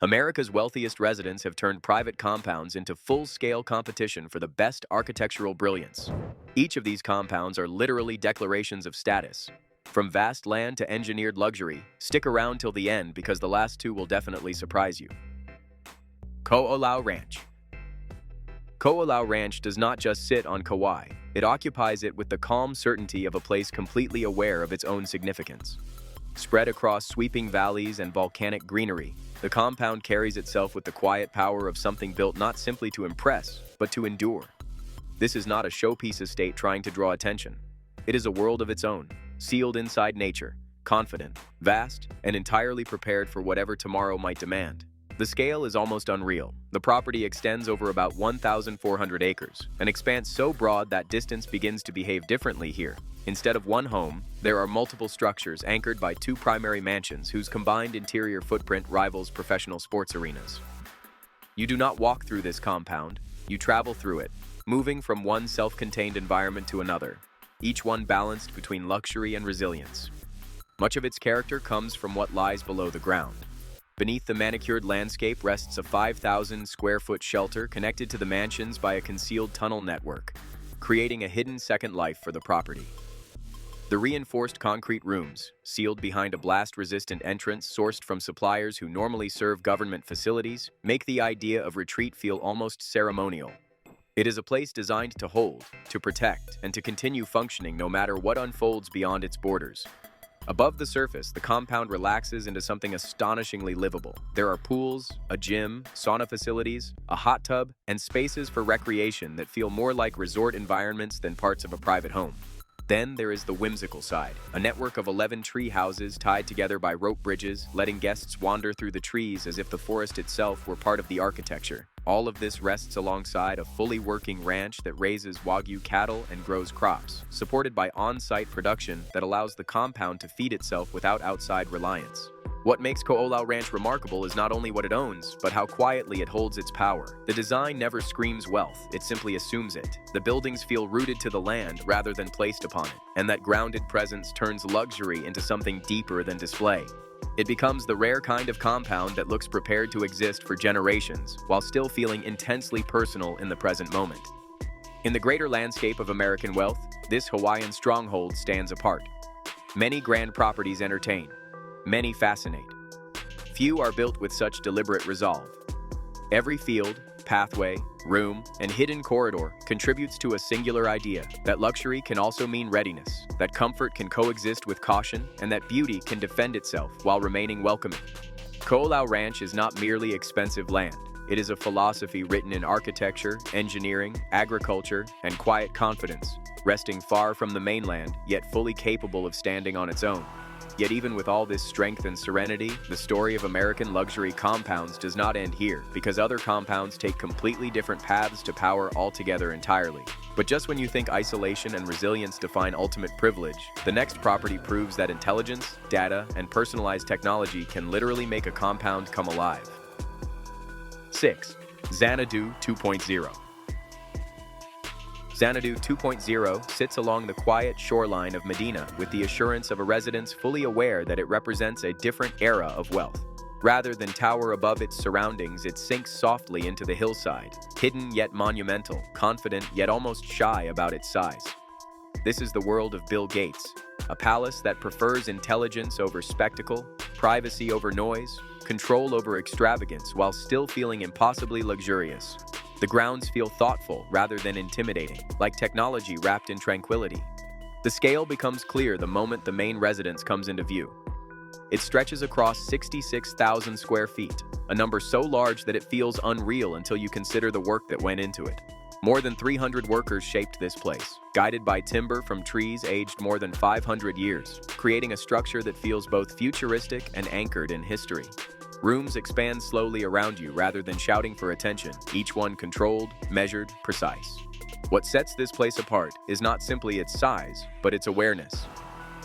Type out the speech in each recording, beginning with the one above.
America's wealthiest residents have turned private compounds into full-scale competition for the best architectural brilliance. Each of these compounds are literally declarations of status. From vast land to engineered luxury, stick around till the end because the last two will definitely surprise you. Kolo Ranch. Kolo Ranch does not just sit on Kauai, it occupies it with the calm certainty of a place completely aware of its own significance. Spread across sweeping valleys and volcanic greenery, the compound carries itself with the quiet power of something built not simply to impress, but to endure. This is not a showpiece estate trying to draw attention. It is a world of its own, sealed inside nature, confident, vast, and entirely prepared for whatever tomorrow might demand. The scale is almost unreal. The property extends over about 1,400 acres, an expanse so broad that distance begins to behave differently here. Instead of one home, there are multiple structures anchored by two primary mansions whose combined interior footprint rivals professional sports arenas. You do not walk through this compound, you travel through it, moving from one self-contained environment to another, each one balanced between luxury and resilience. Much of its character comes from what lies below the ground. Beneath the manicured landscape rests a 5,000-square-foot shelter connected to the mansions by a concealed tunnel network, creating a hidden second life for the property. The reinforced concrete rooms, sealed behind a blast-resistant entrance sourced from suppliers who normally serve government facilities, make the idea of retreat feel almost ceremonial. It is a place designed to hold, to protect, and to continue functioning no matter what unfolds beyond its borders. Above the surface, the compound relaxes into something astonishingly livable. There are pools, a gym, sauna facilities, a hot tub, and spaces for recreation that feel more like resort environments than parts of a private home. Then there is the whimsical side, a network of 11 tree houses tied together by rope bridges, letting guests wander through the trees as if the forest itself were part of the architecture. All of this rests alongside a fully working ranch that raises Wagyu cattle and grows crops, supported by on-site production that allows the compound to feed itself without outside reliance. What makes Kolo Ranch remarkable is not only what it owns, but how quietly it holds its power. The design never screams wealth, it simply assumes it. The buildings feel rooted to the land rather than placed upon it, and that grounded presence turns luxury into something deeper than display. It becomes the rare kind of compound that looks prepared to exist for generations, while still feeling intensely personal in the present moment. In the greater landscape of American wealth, this Hawaiian stronghold stands apart. Many grand properties entertain. Many fascinate. Few are built with such deliberate resolve. Every field, pathway, room, and hidden corridor contributes to a singular idea that luxury can also mean readiness, that comfort can coexist with caution, and that beauty can defend itself while remaining welcoming. Kolo Ranch is not merely expensive land. It is a philosophy written in architecture, engineering, agriculture, and quiet confidence, resting far from the mainland, yet fully capable of standing on its own. Yet even with all this strength and serenity, the story of American luxury compounds does not end here, because other compounds take completely different paths to power altogether entirely. But just when you think isolation and resilience define ultimate privilege, the next property proves that intelligence, data, and personalized technology can literally make a compound come alive. 6. Xanadu 2.0. Xanadu 2.0 sits along the quiet shoreline of Medina with the assurance of a residence fully aware that it represents a different era of wealth. Rather than tower above its surroundings, it sinks softly into the hillside, hidden yet monumental, confident yet almost shy about its size. This is the world of Bill Gates, a palace that prefers intelligence over spectacle, privacy over noise, control over extravagance while still feeling impossibly luxurious. The grounds feel thoughtful rather than intimidating, like technology wrapped in tranquility. The scale becomes clear the moment the main residence comes into view. It stretches across 66,000 square feet, a number so large that it feels unreal until you consider the work that went into it. More than 300 workers shaped this place, guided by timber from trees aged more than 500 years, creating a structure that feels both futuristic and anchored in history. Rooms expand slowly around you rather than shouting for attention, each one controlled, measured, precise. What sets this place apart is not simply its size, but its awareness.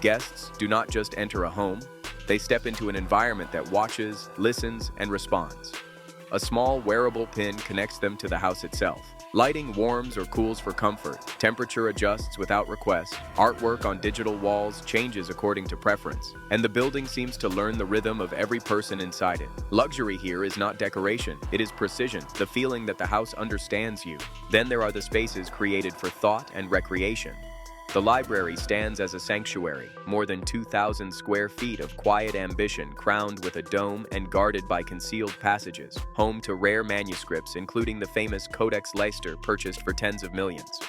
Guests do not just enter a home, they step into an environment that watches, listens, and responds. A small wearable pin connects them to the house itself. Lighting warms or cools for comfort, temperature adjusts without request, artwork on digital walls changes according to preference, and the building seems to learn the rhythm of every person inside it. Luxury here is not decoration, it is precision, the feeling that the house understands you. Then there are the spaces created for thought and recreation. The library stands as a sanctuary, more than 2,000 square feet of quiet ambition crowned with a dome and guarded by concealed passages, home to rare manuscripts including the famous Codex Leicester purchased for tens of millions.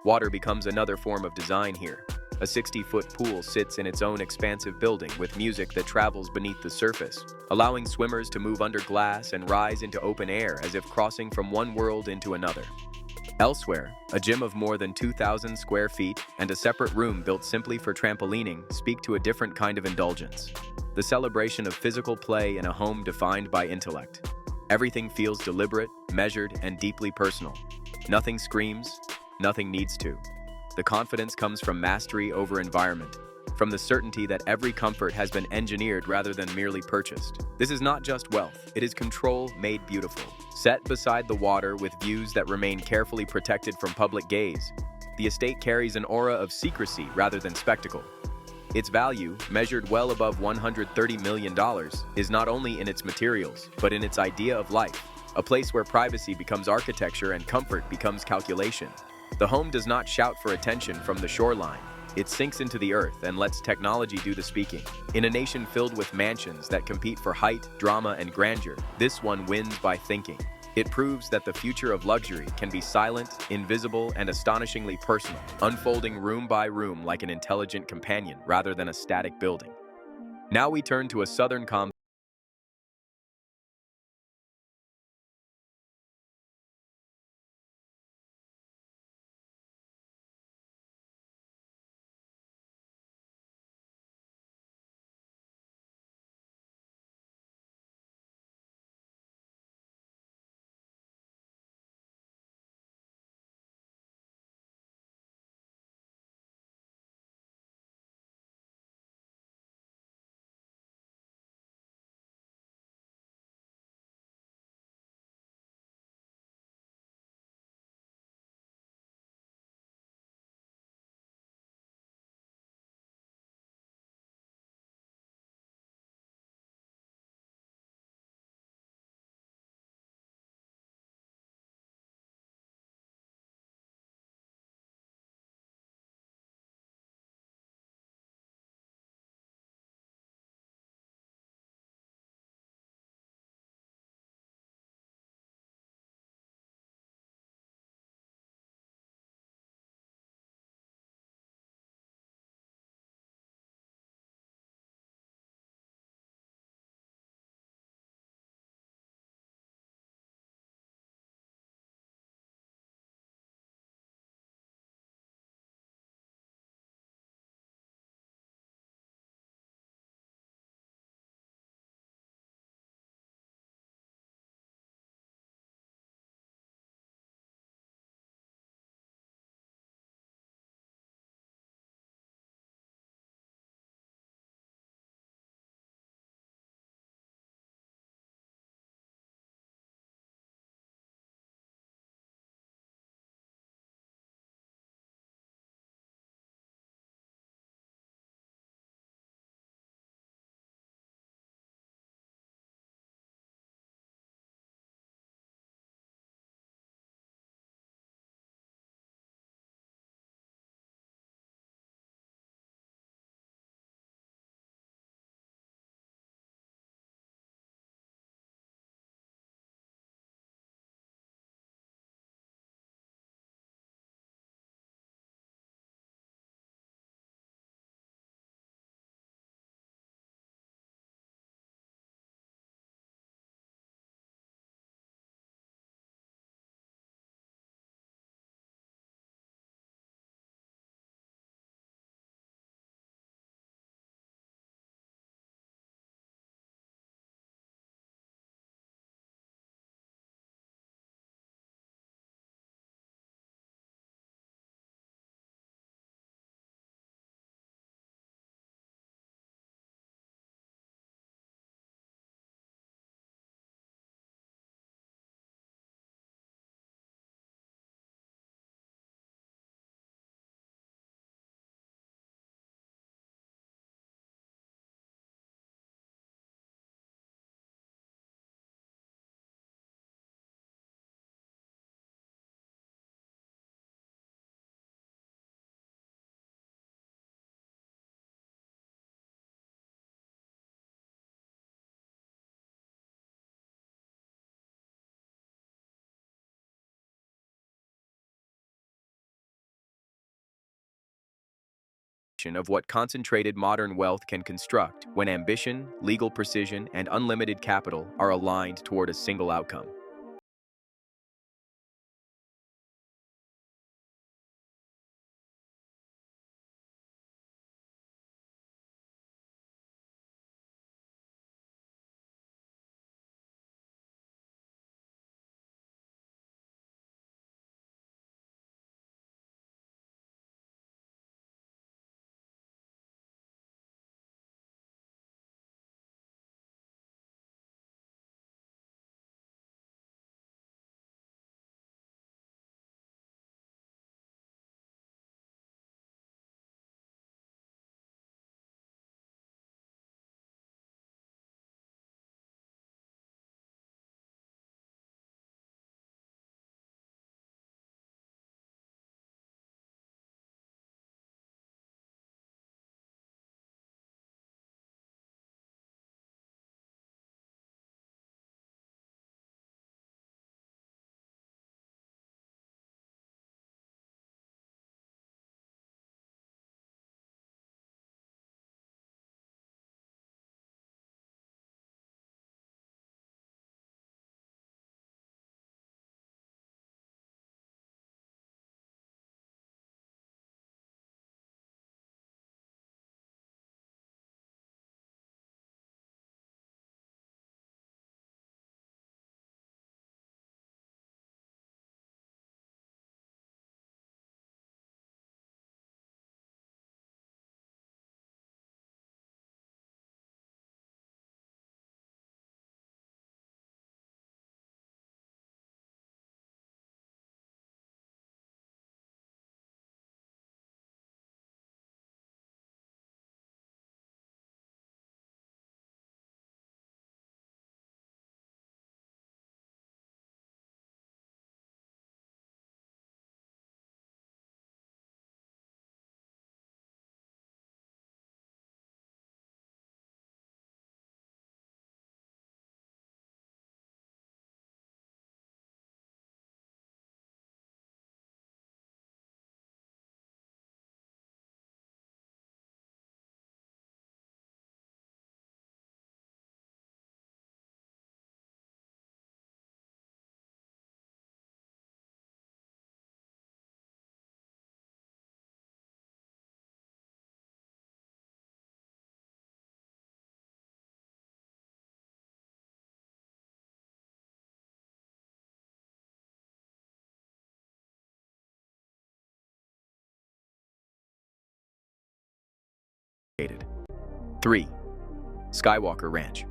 Water becomes another form of design here. A 60-foot pool sits in its own expansive building with music that travels beneath the surface, allowing swimmers to move under glass and rise into open air as if crossing from one world into another. Elsewhere, a gym of more than 2,000 square feet and a separate room built simply for trampolining speak to a different kind of indulgence. The celebration of physical play in a home defined by intellect. Everything feels deliberate, measured, and deeply personal. Nothing screams, nothing needs to. The confidence comes from mastery over environment, from the certainty that every comfort has been engineered rather than merely purchased. This is not just wealth, it is control made beautiful. Set beside the water with views that remain carefully protected from public gaze, the estate carries an aura of secrecy rather than spectacle. Its value, measured well above $130 million, is not only in its materials, but in its idea of life, a place where privacy becomes architecture and comfort becomes calculation. The home does not shout for attention from the shoreline. It sinks into the earth and lets technology do the speaking. In a nation filled with mansions that compete for height, drama, and grandeur, this one wins by thinking. It proves that the future of luxury can be silent, invisible, and astonishingly personal, unfolding room by room like an intelligent companion rather than a static building. Now we turn to a southern compound of what concentrated modern wealth can construct when ambition, legal precision, and unlimited capital are aligned toward a single outcome. created. 3. Skywalker Ranch.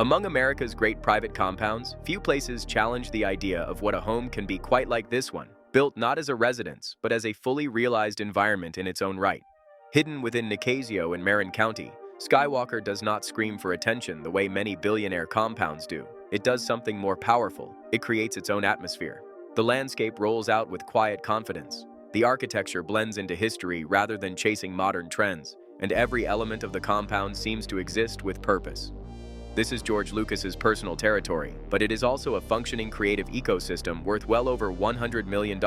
Among America's great private compounds, few places challenge the idea of what a home can be quite like this one, built not as a residence, but as a fully realized environment in its own right. Hidden within Nicasio in Marin County, Skywalker does not scream for attention the way many billionaire compounds do. It does something more powerful. It creates its own atmosphere. The landscape rolls out with quiet confidence. The architecture blends into history rather than chasing modern trends, and every element of the compound seems to exist with purpose. This is George Lucas's personal territory, but it is also a functioning creative ecosystem worth well over $100 million,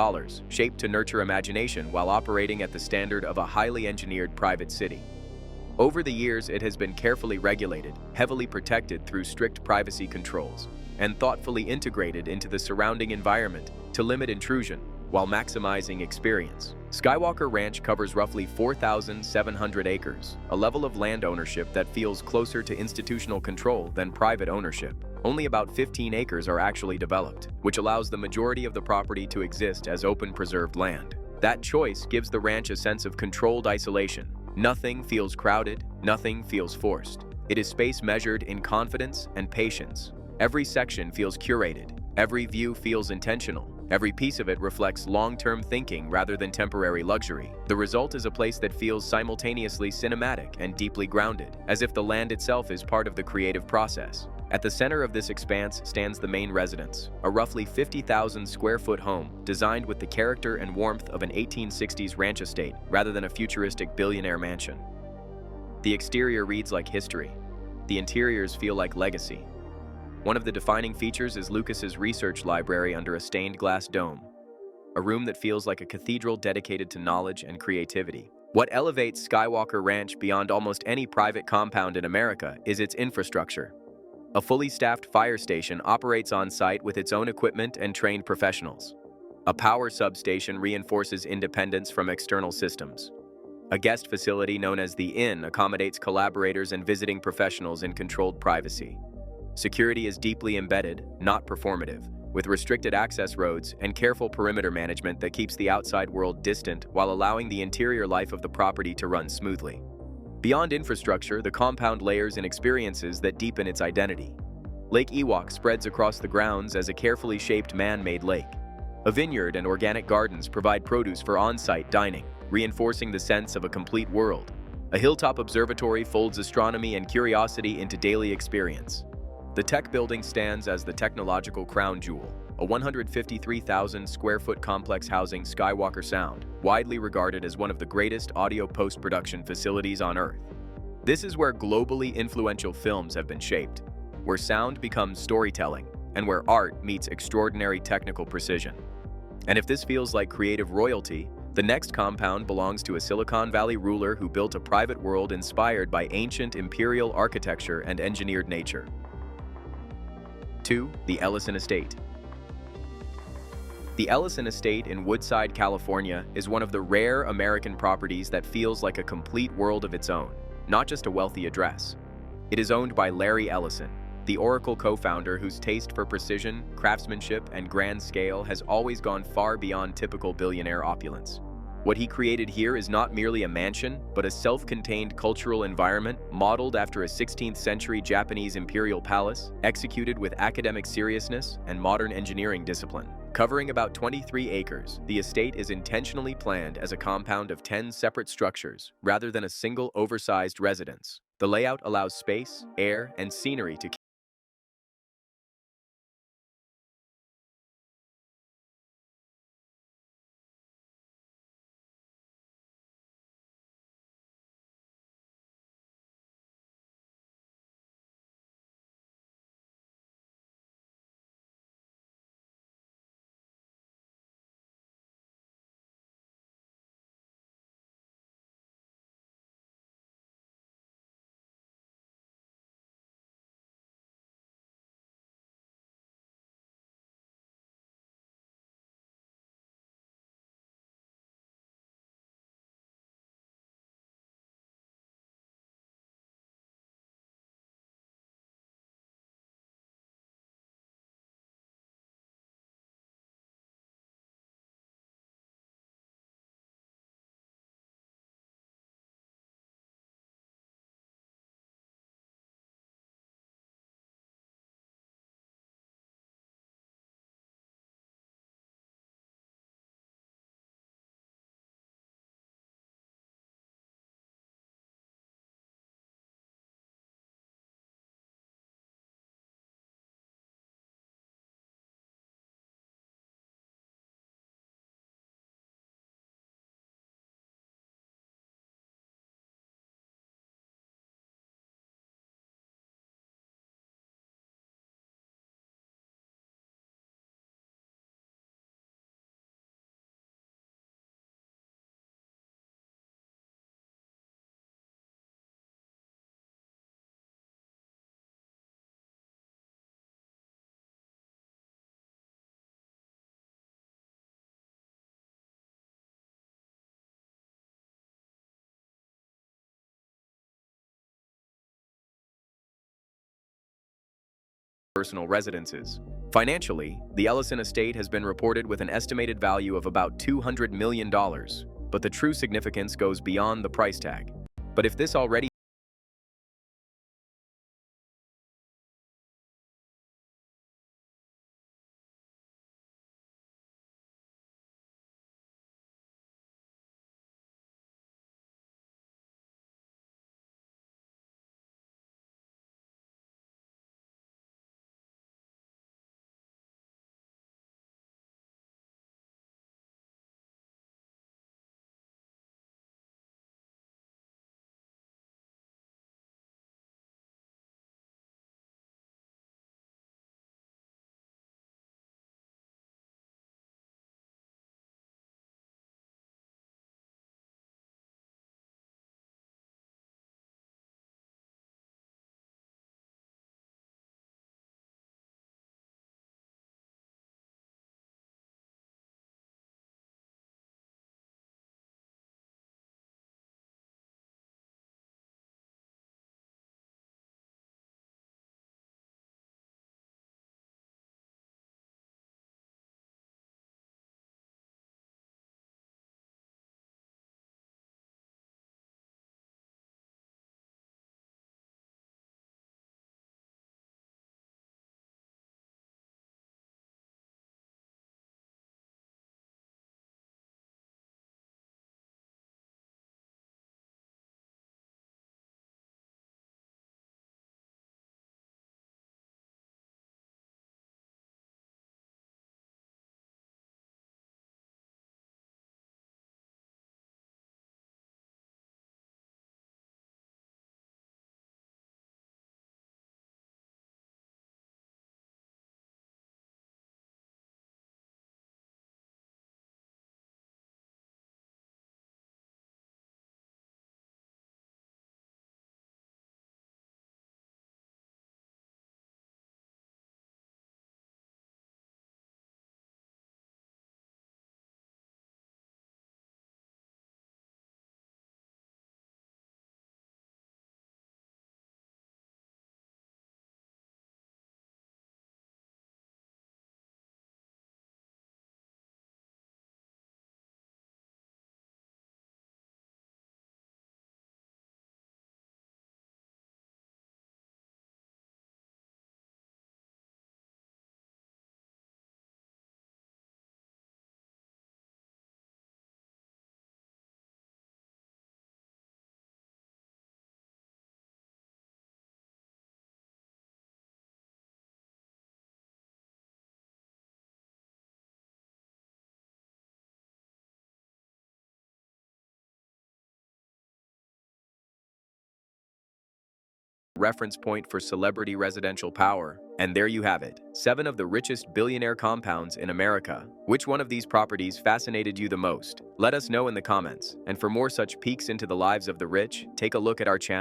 shaped to nurture imagination while operating at the standard of a highly engineered private city. Over the years, it has been carefully regulated, heavily protected through strict privacy controls, and thoughtfully integrated into the surrounding environment to limit intrusion while maximizing experience. Skywalker Ranch covers roughly 4,700 acres, a level of land ownership that feels closer to institutional control than private ownership. Only about 15 acres are actually developed, which allows the majority of the property to exist as open preserved land. That choice gives the ranch a sense of controlled isolation. Nothing feels crowded, nothing feels forced. It is space measured in confidence and patience. Every section feels curated, every view feels intentional. Every piece of it reflects long-term thinking rather than temporary luxury. The result is a place that feels simultaneously cinematic and deeply grounded, as if the land itself is part of the creative process. At the center of this expanse stands the main residence, a roughly 50,000 square foot home designed with the character and warmth of an 1860s ranch estate rather than a futuristic billionaire mansion. The exterior reads like history. The interiors feel like legacy. One of the defining features is Lucas's research library under a stained glass dome. a room that feels like a cathedral dedicated to knowledge and creativity. What elevates Skywalker Ranch beyond almost any private compound in America is its infrastructure. A fully staffed fire station operates on site with its own equipment and trained professionals. A power substation reinforces independence from external systems. A guest facility known as the Inn accommodates collaborators and visiting professionals in controlled privacy. Security is deeply embedded, not performative, with restricted access roads and careful perimeter management that keeps the outside world distant while allowing the interior life of the property to run smoothly. Beyond infrastructure, the compound layers in experiences that deepen its identity. Lake Ewok spreads across the grounds as a carefully shaped man-made lake. A vineyard and organic gardens provide produce for on-site dining, reinforcing the sense of a complete world. A hilltop observatory folds astronomy and curiosity into daily experience. The tech building stands as the technological crown jewel, a 153,000 square foot complex housing Skywalker Sound, widely regarded as one of the greatest audio post-production facilities on Earth. This is where globally influential films have been shaped, where sound becomes storytelling, and where art meets extraordinary technical precision. And if this feels like creative royalty, the next compound belongs to a Silicon Valley ruler who built a private world inspired by ancient imperial architecture and engineered nature. 2. The Ellison Estate. The Ellison Estate in Woodside, California, is one of the rare American properties that feels like a complete world of its own, not just a wealthy address. It is owned by Larry Ellison, the Oracle co-founder whose taste for precision, craftsmanship, and grand scale has always gone far beyond typical billionaire opulence. What he created here is not merely a mansion, but a self-contained cultural environment modeled after a 16th century Japanese imperial palace, executed with academic seriousness and modern engineering discipline. Covering about 23 acres, the estate is intentionally planned as a compound of 10 separate structures, rather than a single oversized residence. The layout allows space, air, and scenery to personal residences. Financially, the Ellison Estate has been reported with an estimated value of about $200 million, but the true significance goes beyond the price tag. But if this already reference point for celebrity residential power. And there you have it, 7 of the richest billionaire compounds in America. Which one of these properties fascinated you the most? Let us know in the comments. And for more such peeks into the lives of the rich, take a look at our channel.